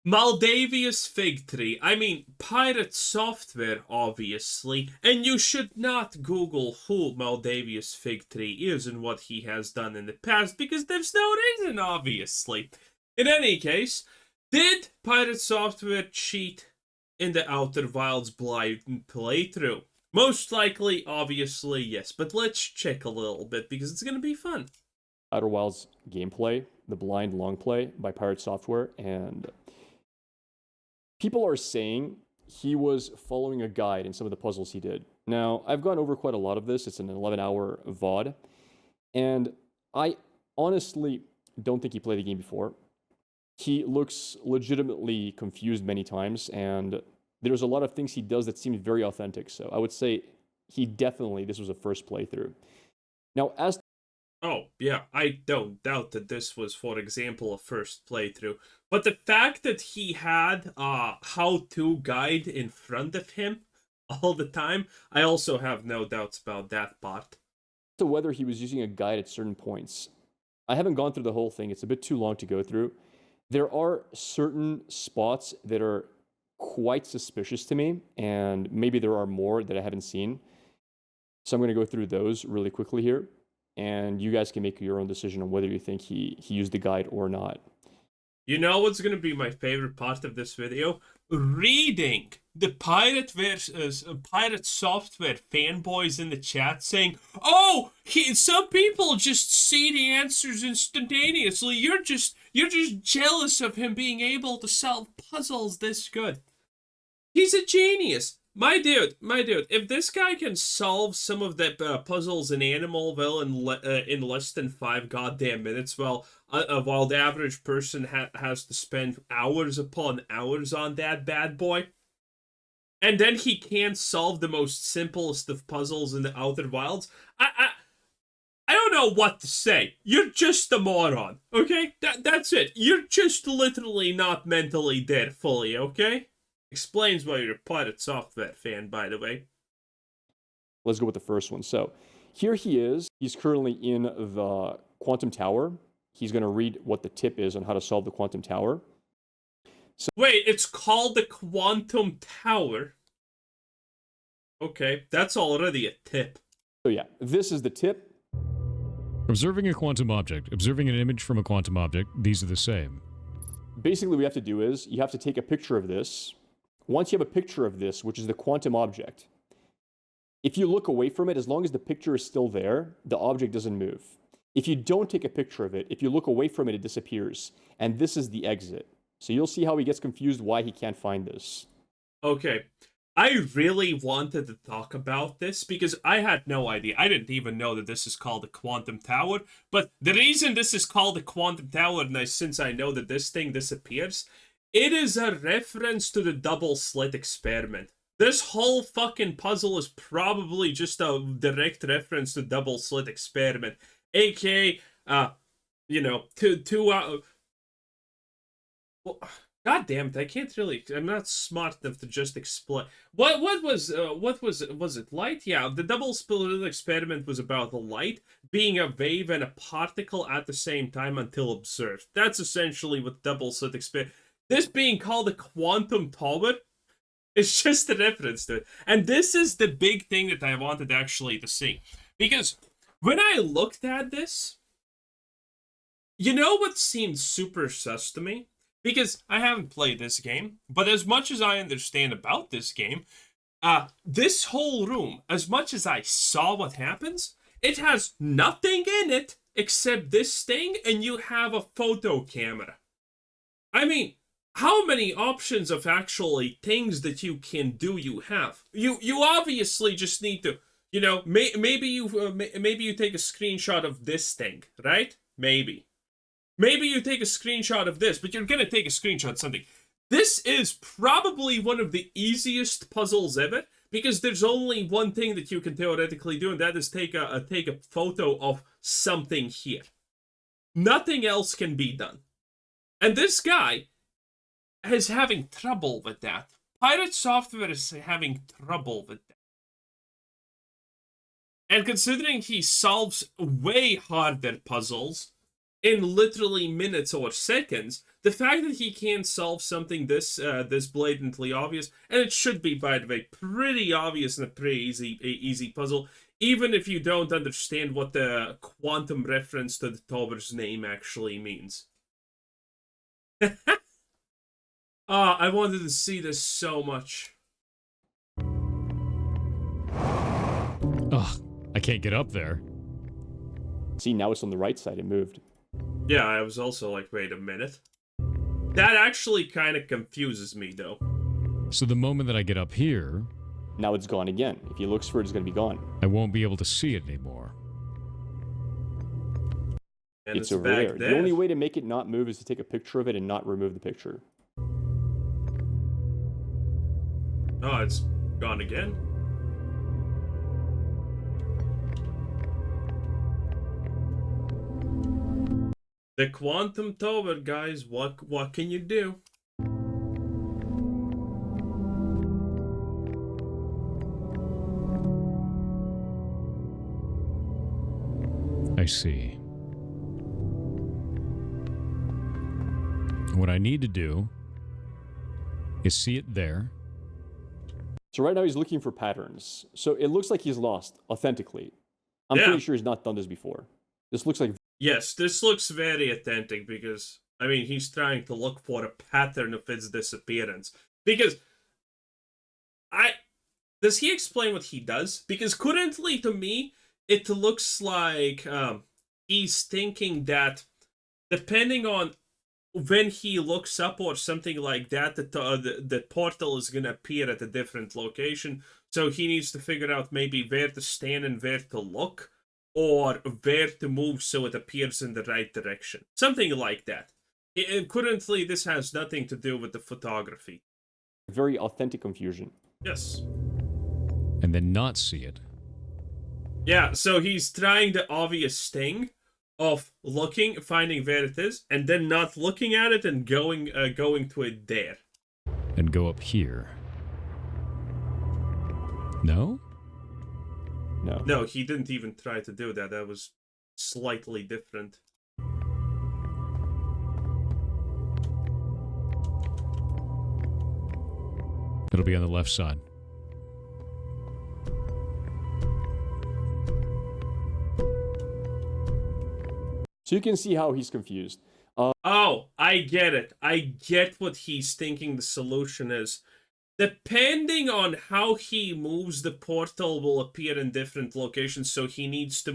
Maldavius Fig Tree. I mean, Pirate Software, obviously. And you should not Google who Maldavius Fig Tree is and what he has done in the past, because there's no reason, obviously. In any case, did Pirate Software cheat in the Outer Wilds blind playthrough? Most likely, obviously, yes. But let's check a little bit, because it's going to be fun. Outer Wilds gameplay, the blind long play by Pirate Software, and people are saying he was following a guide in some of the puzzles he did. Now, I've gone over quite a lot of this. It's an 11-hour VOD, and I honestly don't think he played the game before. He looks legitimately confused many times, and there's a lot of things he does that seem very authentic. So I would say this was a first playthrough. Now, as Oh, yeah, I don't doubt that this was, for example, a first playthrough. But the fact that he had a how-to guide in front of him all the time, I also have no doubts about that part. to whether he was using a guide at certain points, I haven't gone through the whole thing. It's a bit too long to go through. There are certain spots that are quite suspicious to me, and maybe there are more that I haven't seen. So I'm going to go through those really quickly here, and you guys can make your own decision on whether you think he used the guide or not. You know what's going to be my favorite part of this video? Reading the Pirate Software fanboys in the chat saying, "Oh, some people just see the answers instantaneously. You're just jealous of him being able to solve puzzles this good." He's a genius. My dude, if this guy can solve some of the puzzles in Animalville in less than 5 goddamn minutes, while the average person has to spend hours upon hours on that bad boy, and then he can't solve the most simplest of puzzles in the Outer Wilds, I don't know what to say. You're just a moron, okay? That's it. You're just literally not mentally dead fully, okay? Explains why you're a Pirate Software fan, by the way. Let's go with the first one. So here he is. He's currently in the Quantum Tower. He's going to read what the tip is on how to solve the Quantum Tower. So, wait, it's called the Quantum Tower? Okay, that's already a tip. So yeah, this is the tip. Observing a quantum object, observing an image from a quantum object, these are the same. Basically, what we have to do is you have to take a picture of this. Once you have a picture of this, which is the quantum object, if you look away from it, as long as the picture is still there, the object doesn't move. If you don't take a picture of it, if you look away from it, it disappears. And this is the exit. So you'll see how he gets confused why he can't find this. Okay. I really wanted to talk about this because I had no idea. I didn't even know that this is called the Quantum Tower. But the reason this is called the Quantum Tower, and since I know that this thing disappears, it is a reference to the double slit experiment. This whole fucking puzzle is probably just a direct reference to double slit experiment, aka, well, God damn it! I can't really. I'm not smart enough to just explain. What was it light? Yeah, the double slit experiment was about the light being a wave and a particle at the same time until observed. That's essentially what double slit experiment. This being called a Quantum Tower is just a reference to it. And this is the big thing that I wanted actually to see. Because when I looked at this, you know what seemed super sus to me? Because I haven't played this game, but as much as I understand about this game, this whole room, as much as I saw what happens, it has nothing in it except this thing, and you have a photo camera. I mean, how many options of actually things that you can do you have? You obviously just need to, maybe you take a screenshot of this thing, right? Maybe you take a screenshot of this, but you're gonna take a screenshot of something. This is probably one of the easiest puzzles ever because there's only one thing that you can theoretically do, and that is take a photo of something here. Nothing else can be done, and this guy is having trouble with that. Pirate Software is having trouble with that. And considering he solves way harder puzzles in literally minutes or seconds, the fact that he can't solve something this blatantly obvious, and it should be, by the way, pretty obvious and a pretty easy puzzle, even if you don't understand what the quantum reference to the Tober's name actually means. I wanted to see this so much. Ugh, I can't get up there. See, now it's on the right side. It moved. Yeah, I was also like, wait a minute. That actually kind of confuses me, though. So the moment that I get up here, Now it's gone again. If he looks for it, it's going to be gone. I won't be able to see it anymore. And It's over there. The only way to make it not move is to take a picture of it and not remove the picture. Oh, it's gone again? The quantum tower, guys. What can you do? I see. What I need to do is see it there. So right now he's looking for patterns. So it looks like he's lost authentically. I'm Yeah. pretty sure he's not done this before. This looks like Yes, this looks very authentic because, I mean, he's trying to look for a pattern of its disappearance. Because, does he explain what he does? Because currently, to me, it looks like he's thinking that depending on when he looks up or something like that, the portal is going to appear at a different location. So he needs to figure out maybe where to stand and where to look, or where to move so it appears in the right direction. Something like that. Currently, this has nothing to do with the photography. very authentic confusion. Yes. And then not see it. Yeah, so he's trying the obvious thing of finding where it is, and then not looking at it and going to it there. And go up here. No? No. No, he didn't even try to do that. That was slightly different. It'll be on the left side. So you can see how he's confused. Oh, I get it. I get what he's thinking the solution is. Depending on how he moves, the portal will appear in different locations. So he needs to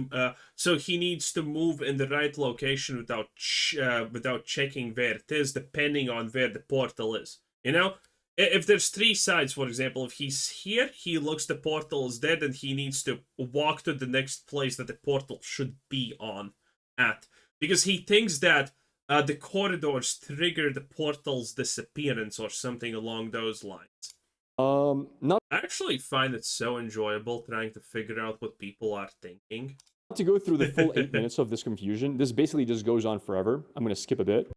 move in the right location without checking where it is, depending on where the portal is. You know, if there's three sides, for example, if he's here, he looks the portal is there, then he needs to walk to the next place that the portal should be on at, because he thinks that the corridors trigger the portal's disappearance or something along those lines. Not I actually find it so enjoyable trying to figure out what people are thinking. to go through the full 8 minutes of this confusion. This basically just goes on forever. I'm going to skip a bit.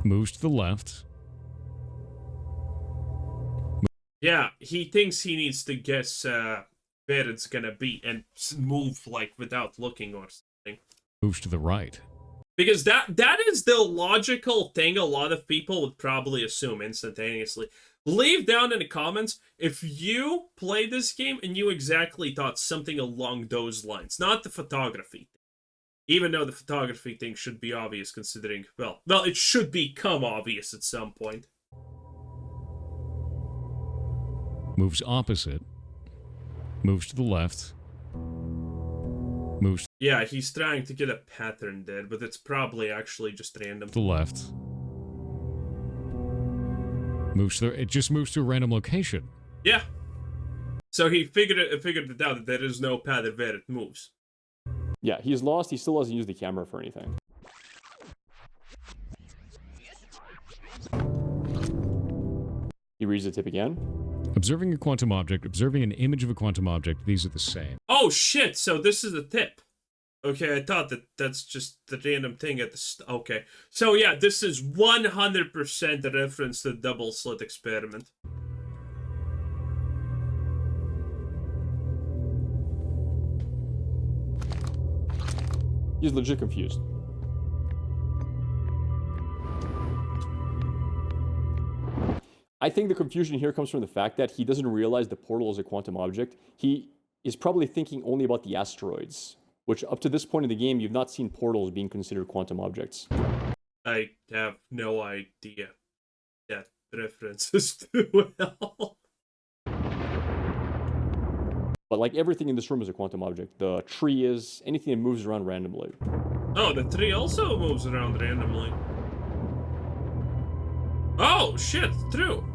Moves to the left. Yeah, he thinks he needs to guess where it's gonna be and move like without looking or something. Moves to the right. Because that is the logical thing a lot of people would probably assume instantaneously. Leave down in the comments if you played this game and you exactly thought something along those lines. Not the photography thing. Even though the photography thing should be obvious considering, well, it should become obvious at some point. Moves opposite. Moves to the left. Moves Yeah, he's trying to get a pattern there, but it's probably actually just random. to the left. Moves to it just moves to a random location. Yeah. So he figured it out that there is no pattern where it moves. Yeah, he's lost. He still doesn't use the camera for anything. He reads the tip again. Observing a quantum object, observing an image of a quantum object, these are the same. Oh shit, so this is a tip. Okay, I thought that's just the random thing at the okay. So yeah, this is 100% a reference to the double slit experiment. He's legit confused. I think the confusion here comes from the fact that he doesn't realize the portal is a quantum object. He is probably thinking only about the asteroids, which up to this point in the game, you've not seen portals being considered quantum objects. I have no idea that references to hell. But like everything in this room is a quantum object. The tree is, anything that moves around randomly. Oh, the tree also moves around randomly. Oh, shit, true.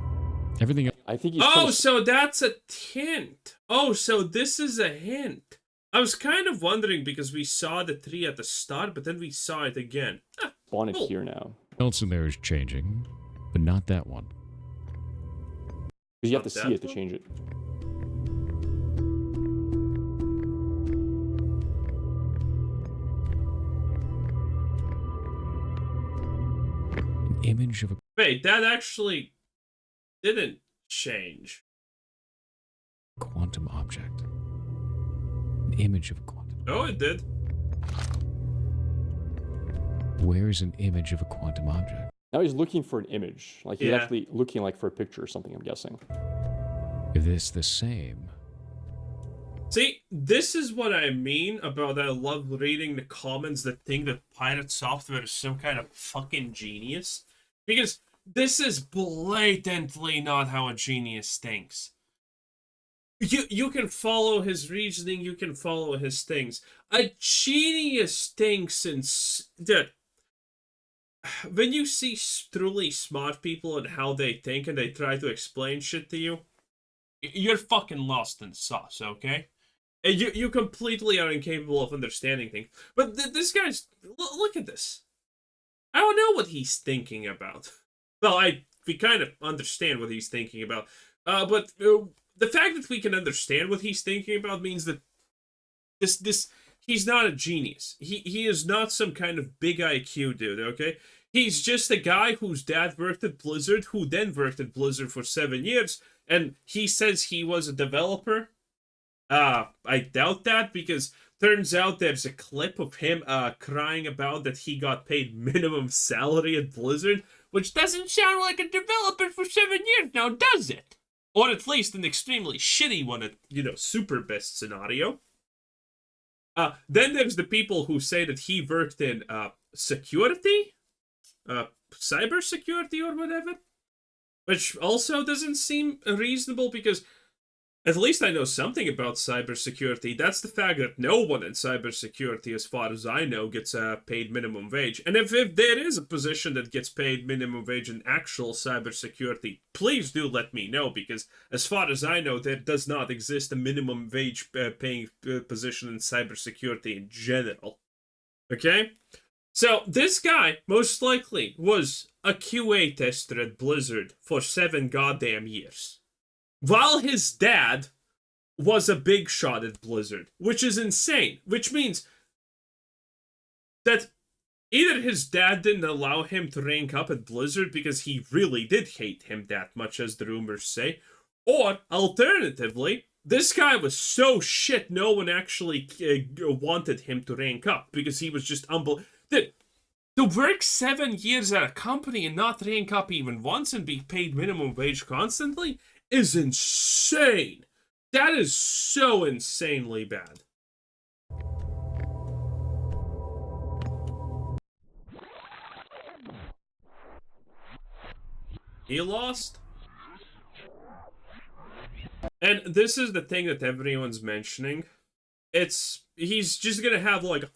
Everything else. I think he's Oh, so that's a hint. Oh, so this is a hint. I was kind of wondering because we saw the tree at the start, but then we saw it again. spawn it cool. here now. else in there is changing, but not that one. Because you have Not to see that it to one? change it. An image of a Wait, that actually didn't change. quantum object. An image of a quantum. Oh, it did. Where is an image of a quantum object? Now he's looking for an image. Like he's Yeah. actually looking like for a picture or something, I'm guessing. Is this the same? See, this is what I mean about I love reading the comments that think that PirateSoftware is some kind of fucking genius. Because this is blatantly not how a genius thinks. You can follow his reasoning, you can follow his things. A genius thinks dude, when you see truly smart people and how they think and they try to explain shit to you, you're fucking lost in sauce, okay? And you completely are incapable of understanding things. But this guy's... Look at this. I don't know what he's thinking about. Well, we kind of understand what he's thinking about. But the fact that we can understand what he's thinking about means that he's not a genius. He is not some kind of big IQ dude, okay? He's just a guy whose dad worked at Blizzard, who then worked at Blizzard for 7 years, and he says he was a developer. I doubt that, because turns out there's a clip of him crying about that he got paid minimum salary at Blizzard, which doesn't sound like a developer for 7 years now, does it? Or at least an extremely shitty one at, super best scenario. Then there's the people who say that he worked in security? Cyber security or whatever? Which also doesn't seem reasonable because at least I know something about cybersecurity. That's the fact that no one in cybersecurity, as far as I know, gets paid minimum wage. And if there is a position that gets paid minimum wage in actual cybersecurity, please do let me know, because as far as I know, there does not exist a minimum wage paying position in cybersecurity in general. Okay? So this guy, most likely, was a QA tester at Blizzard for 7 goddamn years. While his dad was a big shot at Blizzard, which is insane. Which means that either his dad didn't allow him to rank up at Blizzard because he really did hate him that much, as the rumors say, or alternatively, this guy was so shit no one actually wanted him to rank up because he was just unbelievable. To work 7 years at a company and not rank up even once and be paid minimum wage constantly is insane. That is so insanely bad. He lost? And this is the thing that everyone's mentioning. He's just gonna have like a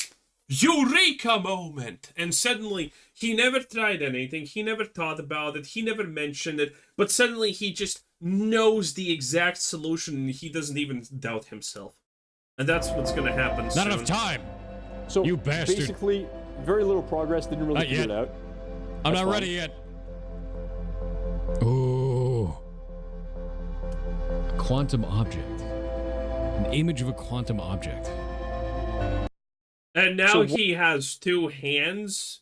Eureka moment! And suddenly, he never tried anything, he never thought about it, he never mentioned it, but suddenly he just knows the exact solution and he doesn't even doubt himself. And that's what's gonna happen Not soon. enough time. So You bastard. basically, very little progress, didn't really Not figure yet. it out. I'm That's not fine. ready yet. Ooh. A quantum object. An image of a quantum object. And now So he has 2 hands,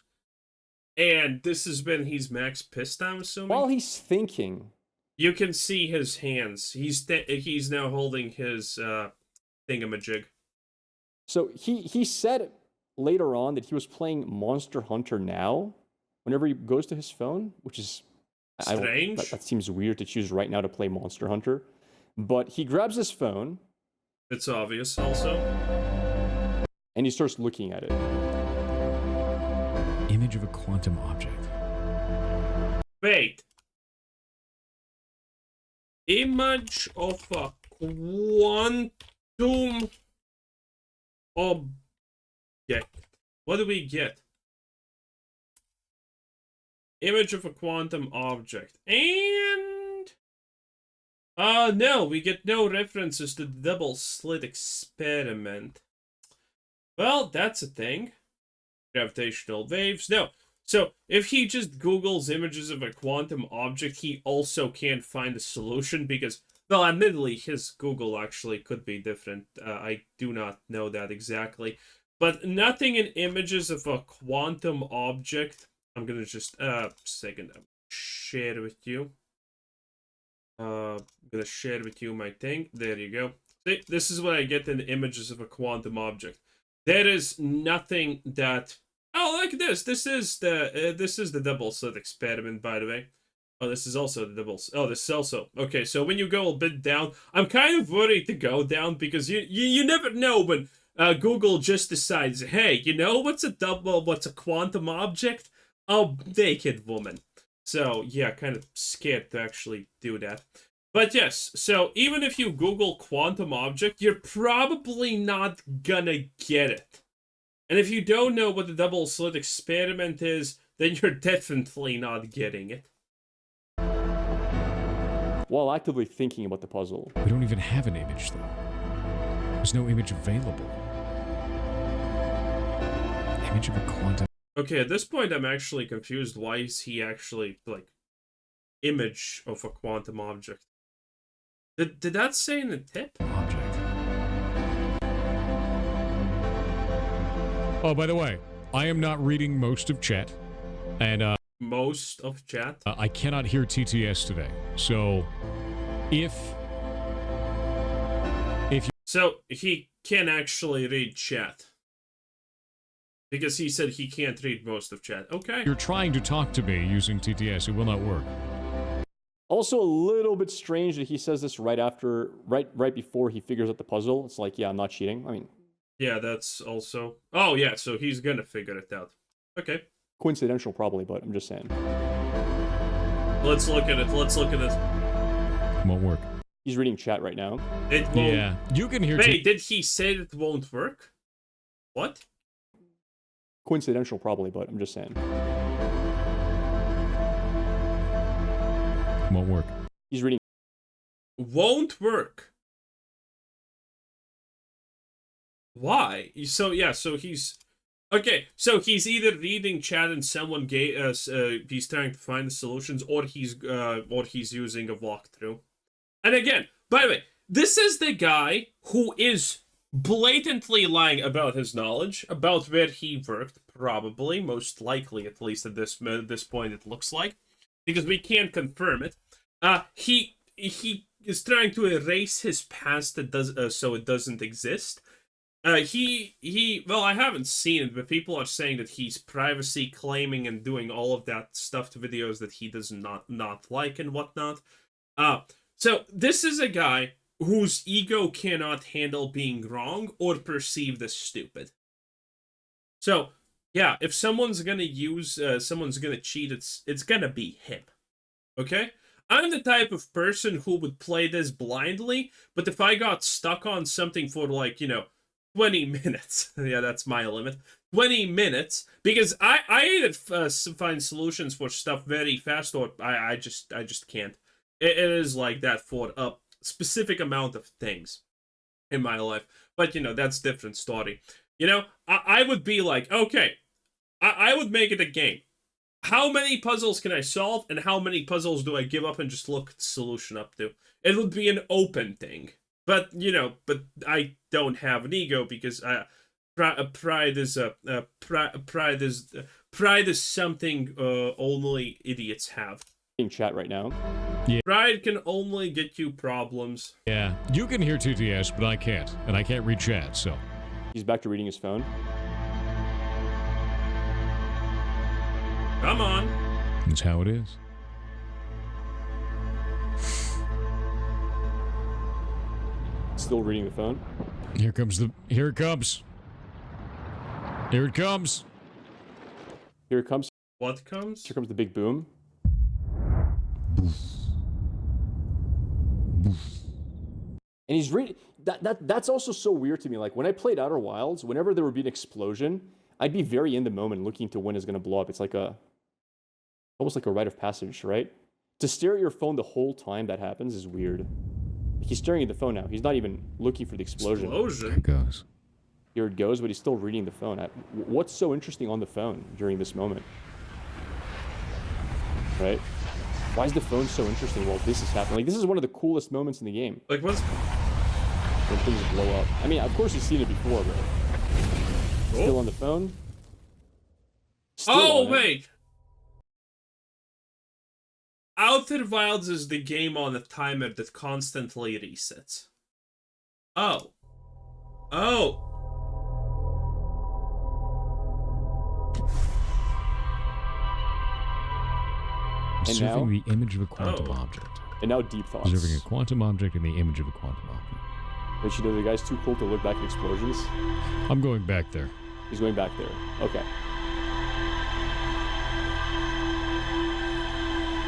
and this has been, he's max pissed, I'm assuming? While he's thinking, You can see his hands. He's now holding his thingamajig. so he said later on that he was playing Monster Hunter Now whenever he goes to his phone, which is strange. That seems weird to choose right now to play Monster Hunter. But he grabs his phone. It's obvious also. And he starts looking at it. Image of a quantum object. Wait. Image of a quantum object. What do we get? Image of a quantum object. And... no, we get no references to the double slit experiment. Well, that's a thing. Gravitational waves. No. So, if he just Googles images of a quantum object, he also can't find a solution because, well, admittedly, his Google actually could be different. I do not know that exactly. But nothing in images of a quantum object. I'm gonna just, second, share with you. I'm gonna share with you my thing. There you go. See, this is what I get in images of a quantum object. There is nothing that... Oh, like this. This is the double slit experiment, by the way. Oh, this is also the double... Oh, this is also... Okay, so when you go a bit down, I'm kind of worried to go down because you never know when Google just decides, hey, you know what's a quantum object? Oh, naked woman. So, yeah, kind of scared to actually do that. But yes, so even if you Google quantum object, you're probably not gonna get it. And if you don't know what the double slit experiment is, then you're definitely not getting it. While actively thinking about the puzzle. We don't even have an image, though. There's no image available. Image of a quantum... Okay, at this point, I'm actually confused. Why is he actually, like, image of a quantum object? Did that say in the tip? Object. Oh, by the way, I am not reading most of chat, and Most of chat? I cannot hear TTS today. So, if you... So, he can actually read chat. Because he said he can't read most of chat. Okay. You're trying to talk to me using TTS, it will not work. Also a little bit strange that he says this right before he figures out the puzzle. It's like, yeah, I'm not cheating. I mean... Yeah, that's also... Oh, yeah, so he's gonna figure it out. Okay. Coincidental, probably, but I'm just saying. Let's look at it. Let's look at it. It won't work. He's reading chat right now. It won't... Yeah, you can hear... Wait, did he say it won't work? What? Coincidental, probably, but I'm just saying. Won't work. He's reading... Won't work. Why? So, yeah, so he's... Okay, so he's either reading chat and someone gave us, he's trying to find the solutions, or he's using a walkthrough. And again, by the way, this is the guy who is blatantly lying about his knowledge, about where he worked, probably, most likely, at least at this point it looks like, because we can't confirm it. He is trying to erase his past that does so it doesn't exist. Well, I haven't seen it, but people are saying that he's privacy claiming and doing all of that stuff to videos that he does not like and whatnot. So this is a guy whose ego cannot handle being wrong or perceived as stupid. So, yeah, if someone's gonna cheat, it's gonna be him. Okay? I'm the type of person who would play this blindly, but if I got stuck on something for, like, 20 minutes. Yeah, that's my limit. 20 minutes, because I either find solutions for stuff very fast, or I just can't. It is like that for a specific amount of things in my life. But, that's a different story. I would be like, okay, I would make it a game. How many puzzles can I solve, and how many puzzles do I give up and just look the solution up to? It would be an open thing. But, but I don't have an ego because pride is something only idiots have. In chat right now. Yeah. Pride can only get you problems. Yeah, you can hear TTS, but I can't. And I can't read chat, so. He's back to reading his phone. Come on. That's how it is. Still reading the phone. Here it comes. Here it comes. Here it comes. Here it comes. What comes? Here comes the big boom. And he's reading. That's also so weird to me. Like when I played Outer Wilds, whenever there would be an explosion, I'd be very in the moment looking to when it's going to blow up. It's like almost like a rite of passage, right? To stare at your phone the whole time that happens is weird. He's staring at the phone now. He's not even looking for the explosion. There it goes. Here it goes, but he's still reading the phone. What's so interesting on the phone during this moment? Right? Why is the phone so interesting while this is happening? Like, this is one of the coolest moments in the game. Like, what's... When things blow up. I mean, of course you've seen it before, but... Oh. Still on the phone? Still Oh, on it. wait! Outer Wilds is the game on a timer that constantly resets. Oh. Oh! Observing the image of a quantum object. And now deep thoughts. Observing a quantum object in the image of a quantum object. But you know the guy's too cool to look back at explosions? I'm going back there. He's going back there. Okay.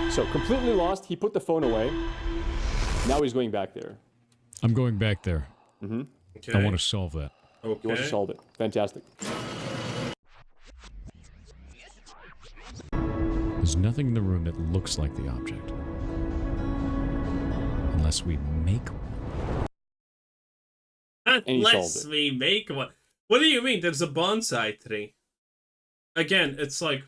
So, completely lost. He put the phone away. Now he's going back there. I'm going back there. Mm-hmm. Okay. I want to solve that. Okay. He wants to solve it. Fantastic. There's nothing in the room that looks like the object. Unless we make one. he solved Unless it. we make one. What do you mean? There's a bonsai tree. Again, it's like,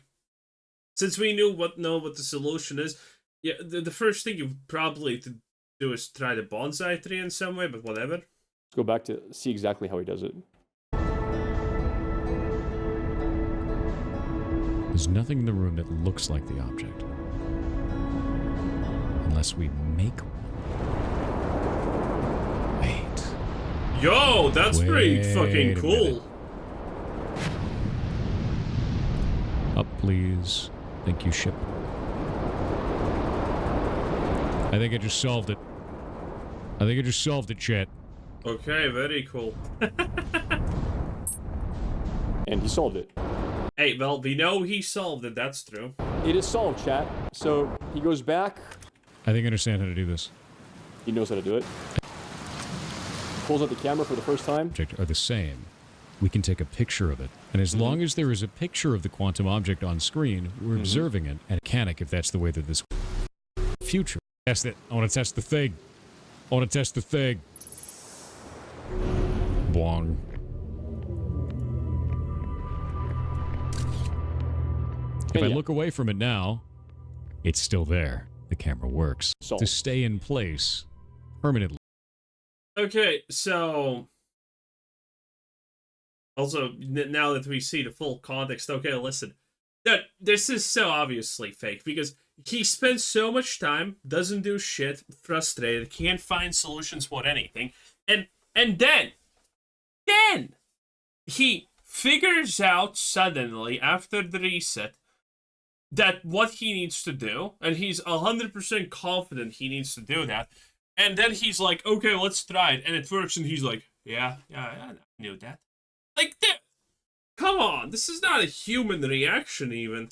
since we know what the solution is, yeah, the first thing you probably to do is try the bonsai tree in some way, but whatever. Let's go back to see exactly how he does it. There's nothing in the room that looks like the object. Unless we make one. Wait. Yo, that's pretty Wait fucking a cool. minute. Up, please. Thank you, ship. I think I just solved it. I think I just solved it, chat. Okay, very cool. And he solved it. Hey, well, we know he solved it, that's true. It is solved, chat. So, he goes back. I think I understand how to do this. He knows how to do it. Pulls out the camera for the first time. Object are the same. We can take a picture of it. And as long as there is a picture of the quantum object on screen, we're observing it. And mechanic, if that's the way that this future. Test it. I want to test the thing. I want to test the thing. Bwong. If I look away from it now, it's still there. The camera works. Solved. To stay in place permanently. Okay, so... Also, now that we see the full context, okay, listen. This is so obviously fake, because he spends so much time, doesn't do shit, frustrated, can't find solutions for anything, and then he figures out suddenly, after the reset, that what he needs to do, and he's 100% confident he needs to do that, and then he's like, okay, let's try it, and it works, and he's like, yeah, I knew that. Like, come on, this is not a human reaction, even.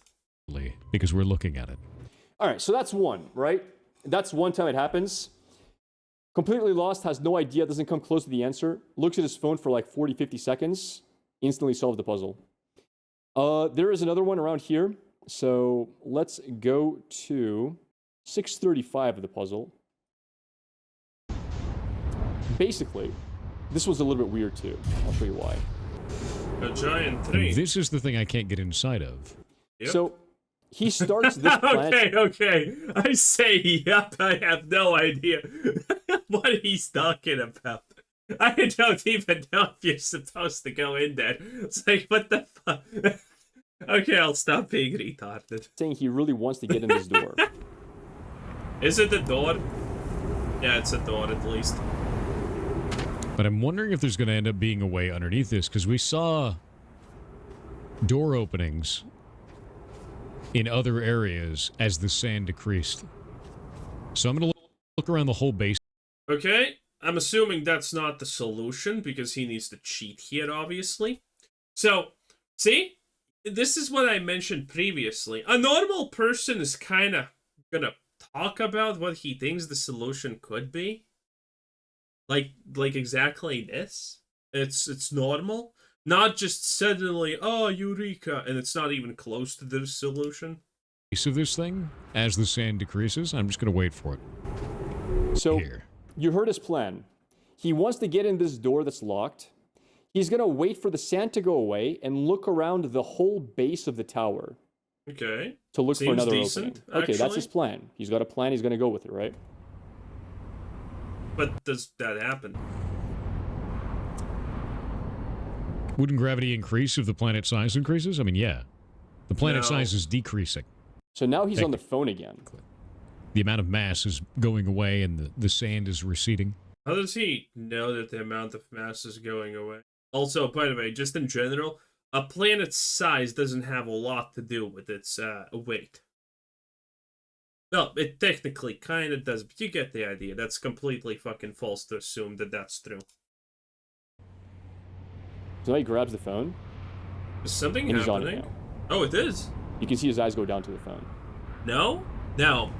Because we're looking at it. All right, so that's one, right? That's one time it happens. Completely lost, has no idea, doesn't come close to the answer. Looks at his phone for like 40, 50 seconds. Instantly solved the puzzle. There is another one around here. So let's go to 635 of the puzzle. Basically, this was a little bit weird too. I'll show you why. A giant tree. And this is the thing I can't get inside of. Yep. So he starts this planet. Okay. I say yep, I have no idea what he's talking about. I don't even know if you're supposed to go in there. It's like, what the fuck? Okay, I'll stop being retarded. Saying he really wants to get in this door. Is it the door? Yeah, it's a door at least. But I'm wondering if there's going to end up being a way underneath this, because we saw door openings in other areas as the sand decreased. So I'm going to look around the whole base. Okay, I'm assuming that's not the solution because he needs to cheat here, obviously. So, see? This is what I mentioned previously. A normal person is kind of gonna talk about what he thinks the solution could be. Like exactly this. It's normal. Not just suddenly, oh, Eureka, and it's not even close to the solution. Of this thing, as the sand decreases, I'm just going to wait for it. So, Here. you heard his plan. He wants to get in this door that's locked. He's going to wait for the sand to go away and look around the whole base of the tower. Okay. To look for another decent, opening. Okay, that's actually. his plan. He's got a plan. He's going to go with it, right? But does that happen? Wouldn't gravity increase if the planet size increases? I mean, yeah. The planet No. size is decreasing. So now he's on the phone again. The amount of mass is going away and the sand is receding. How does he know that the amount of mass is going away? Also, by the way, just in general, a planet's size doesn't have a lot to do with its weight. No, it technically kind of does, but you get the idea. That's completely fucking false to assume that that's true. So now he grabs the phone. Is something And he's on it happening? now. Oh, it is. You can see his eyes go down to the phone. No? No.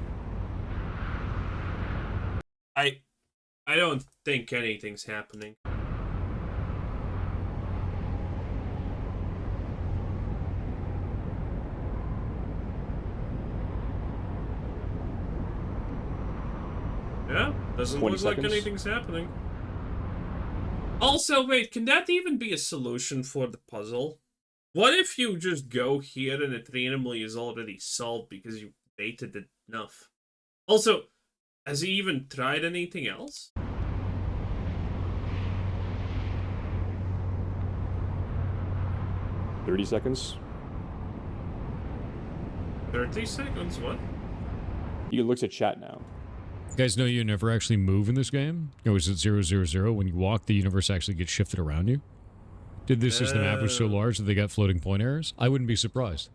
I don't think anything's happening. Yeah, doesn't 20 look like seconds. anything's happening. Also, wait, can that even be a solution for the puzzle? What if you just go here and it randomly is already solved because you baited it enough? Also, has he even tried anything else? $30 seconds. 30 seconds? What? You can look at chat now. You guys know you never actually move in this game? Or is it 000? When you walk, the universe actually gets shifted around you? Did this as the map was so large that they got floating point errors? I wouldn't be surprised.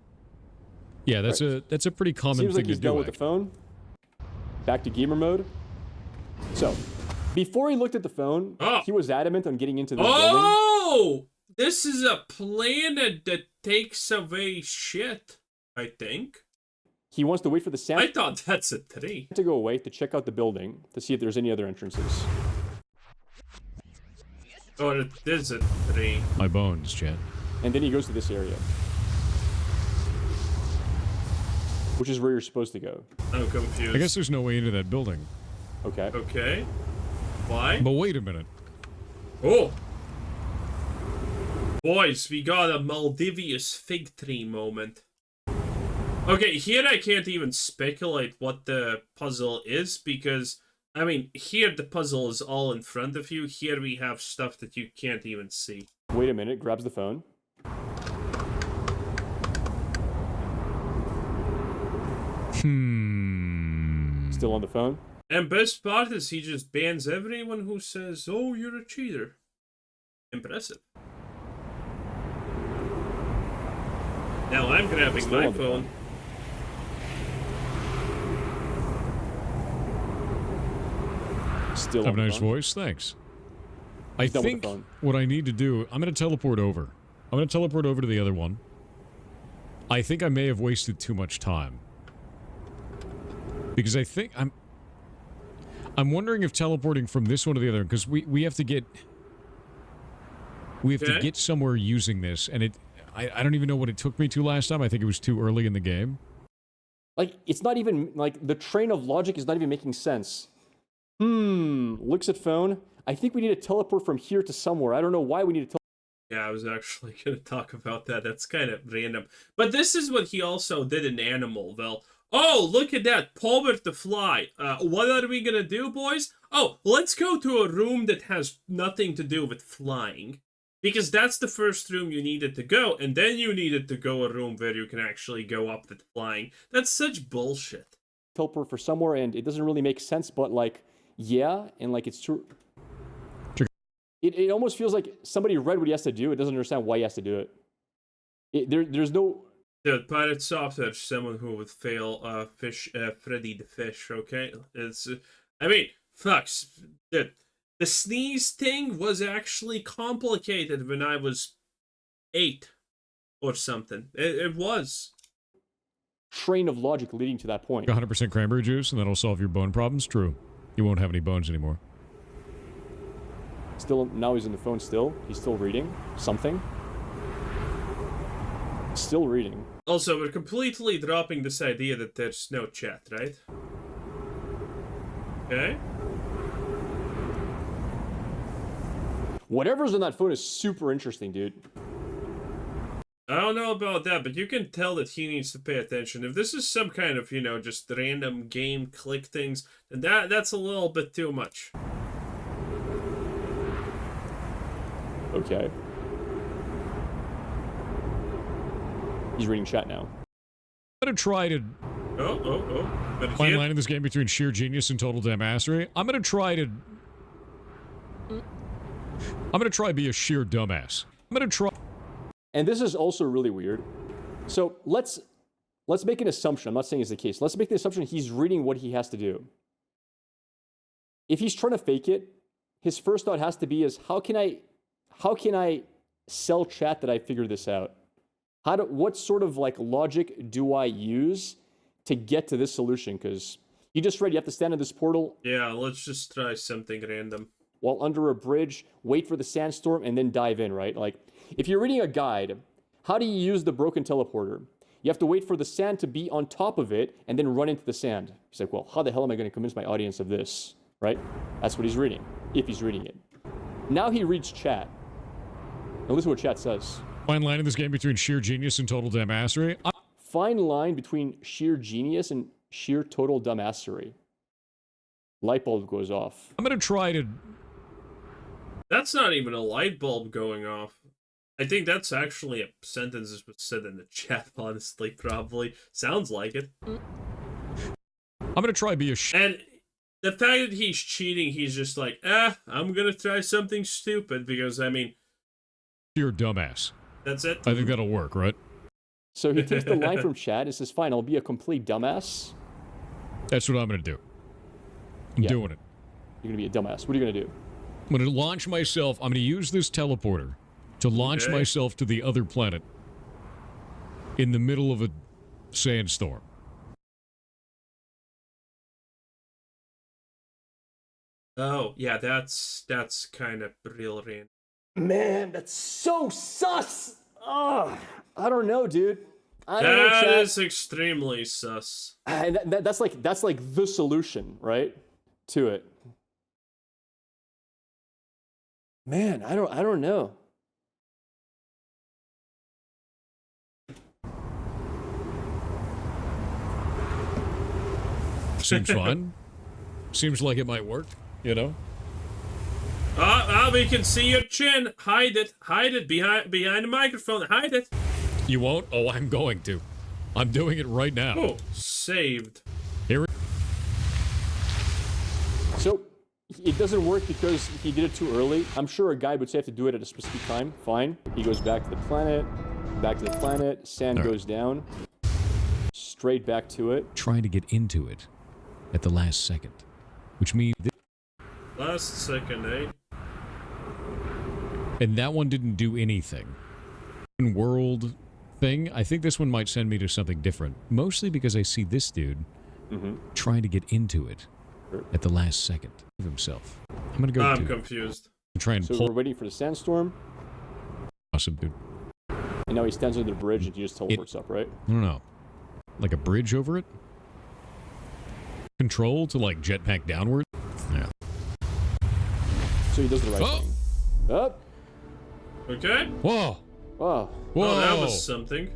Yeah, that's a pretty common Seems thing like he's to do. done with the phone. Back to gamer mode. So, before he looked at the phone, he was adamant on getting into this building. Oh! This is a planet that takes away shit, I think. He wants to wait for the sand I thought that's a tree. to go away to check out the building to see if there's any other entrances. Oh, it is a tree. My bones, Chad. And then he goes to this area, which is where you're supposed to go. I'm confused. I guess there's no way into that building. Okay. Okay. Why? But wait a minute. Oh! Boys, we got a Maldivious fig tree moment. Okay, here I can't even speculate what the puzzle is because, I mean, here the puzzle is all in front of you. Here we have stuff that you can't even see. Wait a minute, grabs the phone. Still on the phone. And best part is he just bans everyone who says, oh, you're a cheater. Impressive. Now I'm grabbing Still my on the phone. Still Have on a the nice phone. voice, thanks. I done with the think phone. what I need to do, I'm going to teleport over. I'm going to teleport over to the other one. I think I may have wasted too much time. Because I think I'm wondering if teleporting from this one to the other, because we have to get to get somewhere using this, and I don't even know what it took me to last time. I think it was too early in the game. Like, it's not even, like, the train of logic is not even making sense. Looks at phone. I think we need to teleport from here to somewhere. I don't know why we need to Yeah, I was actually going to talk about that. That's kind of random. But this is what he also did in Animal. Well, oh, look at that. Power to fly. What are we going to do, boys? Oh, let's go to a room that has nothing to do with flying. Because that's the first room you needed to go, and then you needed to go a room where you can actually go up with flying. That's such bullshit. teleport for somewhere, and it doesn't really make sense, but, like, yeah, and, like, it's true. It almost feels like somebody read what he has to do. It doesn't understand why he has to do it. There's no Dude, PirateSoftware is someone who would fail Freddy the Fish, okay? It's, I mean, fucks. Dude, the sneeze thing was actually complicated when I was 8 or something. It was. Train of logic leading to that point. 100% cranberry juice, and that'll solve your bone problems? True. You won't have any bones anymore. Still, now he's on the phone still. He's still reading something. Still reading. Also, we're completely dropping this idea that there's no chat, right? Okay. Whatever's on that phone is super interesting, dude. I don't know about that, but you can tell that he needs to pay attention. If this is some kind of, just random game click things, then that's a little bit too much. Okay. He's reading chat now. I'm gonna try to But fine line in this game between sheer genius and total dumbassery. I'm gonna try be a sheer dumbass. I'm gonna try. And this is also really weird. So let's make an assumption. I'm not saying it's the case. Let's make the assumption he's reading what he has to do. If he's trying to fake it, his first thought has to be is how can I sell chat that I figured this out? What sort of like logic do I use to get to this solution? Because you just read you have to stand in this portal. Yeah, let's just try something random. While under a bridge, wait for the sandstorm, and then dive in, right? Like, if you're reading a guide, how do you use the broken teleporter? You have to wait for the sand to be on top of it, and then run into the sand. He's like, well, how the hell am I going to convince my audience of this, right? That's what he's reading, if he's reading it. Now he reads chat. Now listen to what chat says. Fine line in this game between sheer genius and total dumbassery. Fine line between sheer genius and sheer total dumbassery. Light bulb goes off. I'm gonna try to. That's not even a light bulb going off. I think that's actually a sentence that was said in the chat, honestly, probably. Sounds like it. I'm gonna try be a And the fact that he's cheating, he's just like, I'm gonna try something stupid because, I mean... sheer dumbass. That's it? I think that'll work, right? So he takes the line from chat and says, fine, I'll be a complete dumbass. That's what I'm gonna do. I'm doing it. You're gonna be a dumbass. What are you gonna do? I'm gonna launch myself. I'm gonna use this teleporter to launch myself to the other planet in the middle of a sandstorm. Oh, yeah, that's kind of real random. Man, that's so sus! Ugh, I don't know, dude. I don't know, That chat. is extremely sus. And that's like the solution, right? To it. Man, I don't know. Seems fun. Seems like it might work, you know? We can see your chin. Hide it. Hide it behind the microphone. Hide it. You won't? Oh, I'm going to. I'm doing it right now. Oh, saved. Here. So, it doesn't work because he did it too early. I'm sure a guy would say have to do it at a specific time. Fine. He goes back to the planet. Sand goes down. Straight back to it. Trying to get into it at the last second. Which means... Last second, eh? And that one didn't do anything. World thing, I think this one might send me to something different. Mostly because I see this dude trying to get into it at the last second of himself. I'm gonna go. I'm confused. Try and So pull. we're waiting for the sandstorm. Awesome, dude. And now he stands under the bridge and he just teleports up, right? I don't know. Like a bridge over it? Control to like jetpack downward? Yeah. So he does the right thing. Up. Okay. Whoa. Oh. Whoa. Oh, that was something.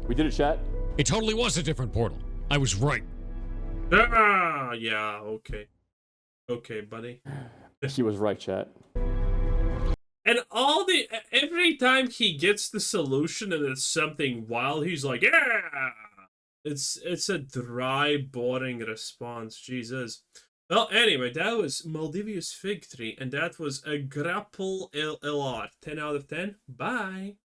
We did it, chat. It totally was a different portal. I was right. Ah, yeah, okay. Okay, buddy. He was right, chat. And every time he gets the solution and it's something wild, he's like, yeah! It's a dry, boring response, Jesus. Well, anyway, that was Maldivia's Fig Tree, and that was a Grapple LR. 10 out of 10. Bye!